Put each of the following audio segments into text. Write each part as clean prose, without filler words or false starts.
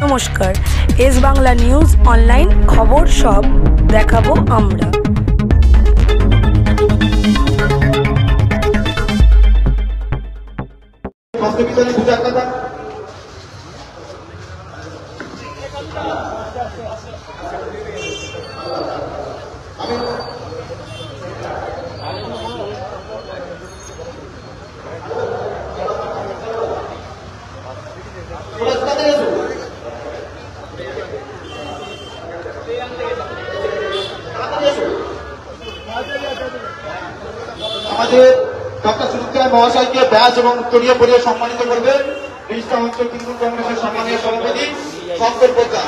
নমস্কার, S Bangla news online খবর সব দেখাবো আমরা। আমাদের ডক্টর সুজিত রায় মহাশয়কে ব্যাচ এবং উত্তরীয় পরিয়ে সম্মানিত করবে রিষ্টা অঞ্চল তৃণমূল কংগ্রেসের সম্মানীয় সভাপতি শঙ্কর পোদ্দার।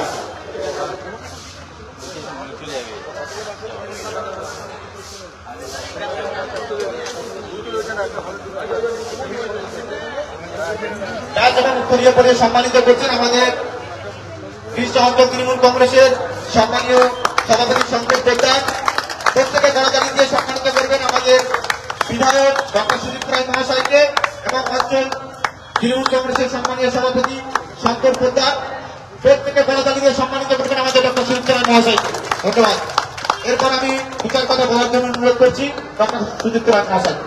ব্যাচ এবং উত্তরীয় পরিয়ে সম্মানিত করছেন আমাদের রিষ্টা অঞ্চল তৃণমূল কংগ্রেসের সম্মানীয় সভাপতি শঙ্কর পোদ্দার। প্রত্যেকে গণতালি দিয়ে সম্মানিত করবেন আমাদের বিধায়ক ডক্টর সুজিত রায় মহাশয়কে এবং অঞ্চল তৃণমূল কংগ্রেসের সম্মানীয় সভাপতি শঙ্কর পোদ্দার। প্রত্যেকে গণতালি দিয়ে সম্মানিত করবেন আমাদের ডক্টর সুজিত রায় মহাশয়কে। ধন্যবাদ। এরপর আমি বিচার কথা বলার জন্য অনুরোধ করছি ডক্টর সুজিত রায় মহাশয়কে।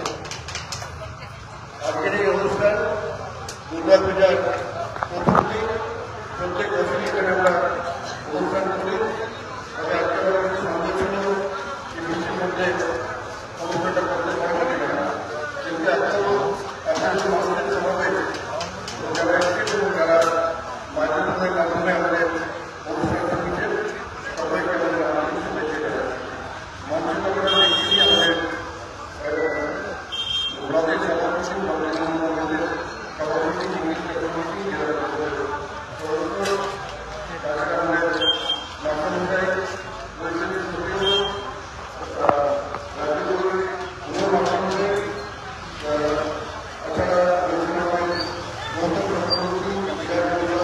আজকের এই অনুষ্ঠান দুর্গা পূজার প্রথম দিন, প্রত্যেক বছরই এখানে আমরা অনুষ্ঠান করি। তবে আজকের আমাদের সঙ্গে ছিল এই বৃষ্টির মধ্যে অনুষ্ঠানটা করতে পারবেন না, কিন্তু আপনাদের মানুষের সমাবেশ যারা এসেছেন এবং যারা মাধ্যমের মাধ্যমে আমাদের অনুষ্ঠানটা দিচ্ছেন সবাইকে আমাদের আন্তরিক শুভেচ্ছা জানাই। মঞ্চে আমরা দেখছি আমাদের ব্লকের সভাপতি, ব্লকের মন্ডলের সভাপতি, ইংলিশ কমিটি, জেলা তাছাড়া আমাদের মাস্টারমশাই পরিষদের সক্রিয় রাজ্যগুলির যুব মাস্টারমশাই, তাছাড়া মন্ত্রী সভাপতি, বিধায়করা,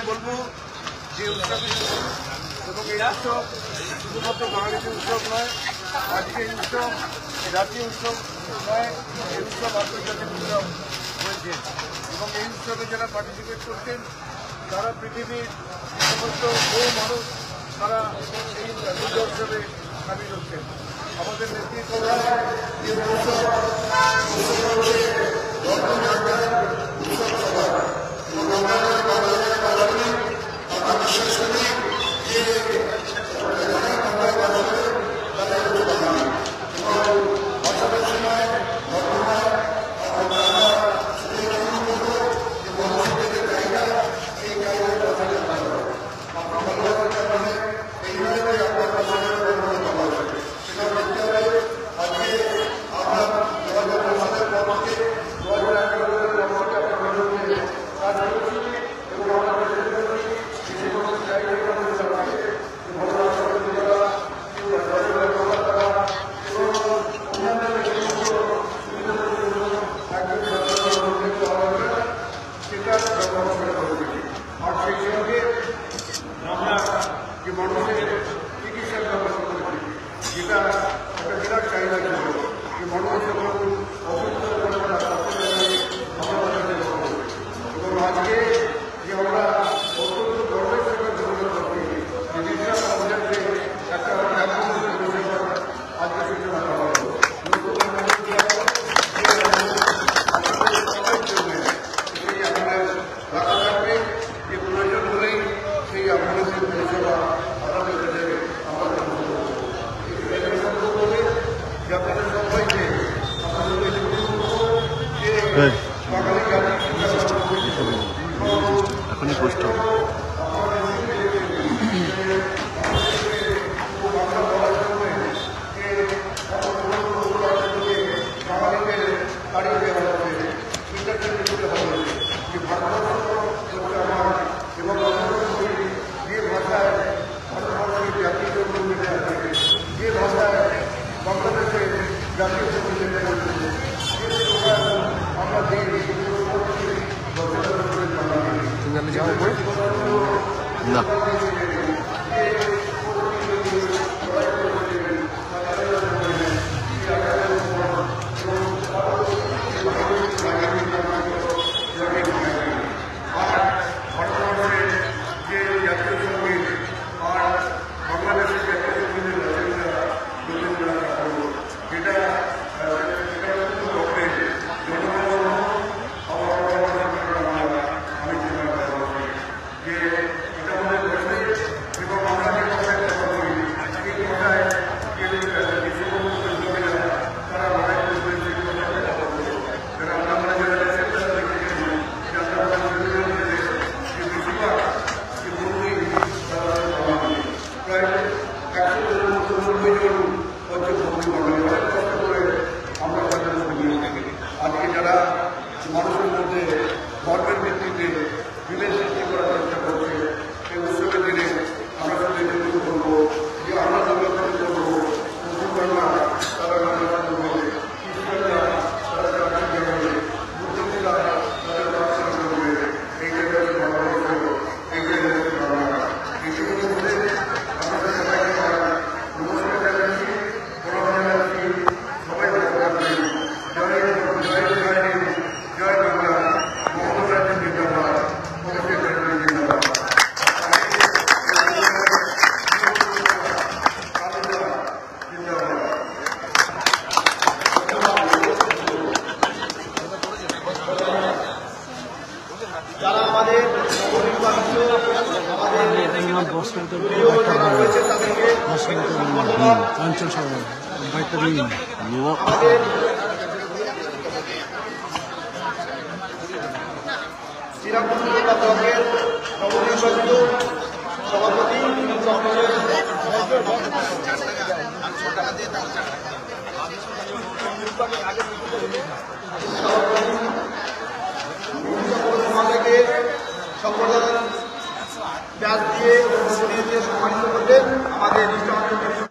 বলবো যে উৎসব এবং এই উৎসব শুধুমাত্র বাঙালিদের উৎসব নয়, আজকে এই উৎসব জাতীয় উৎসব নয়, এই উৎসব আন্তর্জাতিক উৎসব হয়েছে এবং এই উৎসবে যারা পার্টিসিপেট করছেন তারা পৃথিবীর সমস্ত বহু মানুষ তারা এই দুর্গা উৎসবে সামিল হচ্ছেন। আমাদের নেতৃত্ব আজকে যারা মানুষের মধ্যে ধর্মের ভিত্তিতে মিলে সৃষ্টি করার চেষ্টা করছে সেই উৎসবের দিনে আমরা শুধু এটুকু করবো যে আমরা দুর্গাপুজো করবো, মুসলমানরা তারা রান্না করবে, খ্রিস্টানরা তারা চাকরি যাবে, মুসলিমরা তাদের ব্যবসা করবে। এইটাই হচ্ছে ভারতবর্ষ, এইটাই হচ্ছে বাংলা। এইসবের মধ্যে আমাদের সবাইকে নমস্কার জানাচ্ছি, প্রণাম জানাচ্ছি, সবাই ভালো থাকবেন। জয় জয় জয় হিন্দ, জয় বাংলা, মমতা ব্যানার্জি জিন্দাবাদ, অভিষেক ব্যানার্জি জিন্দাবাদ। যারা আমাদের নবনির্বাচিত রয়েছে তাদেরকে অঞ্চল সভা আমাদের শ্রীরামপুর ব্লকের নবনির্বাচিত সভাপতি আমাদেরকে সম্প্রদায় ব্যাস দিয়ে সম্মানিত করবেন আমাদের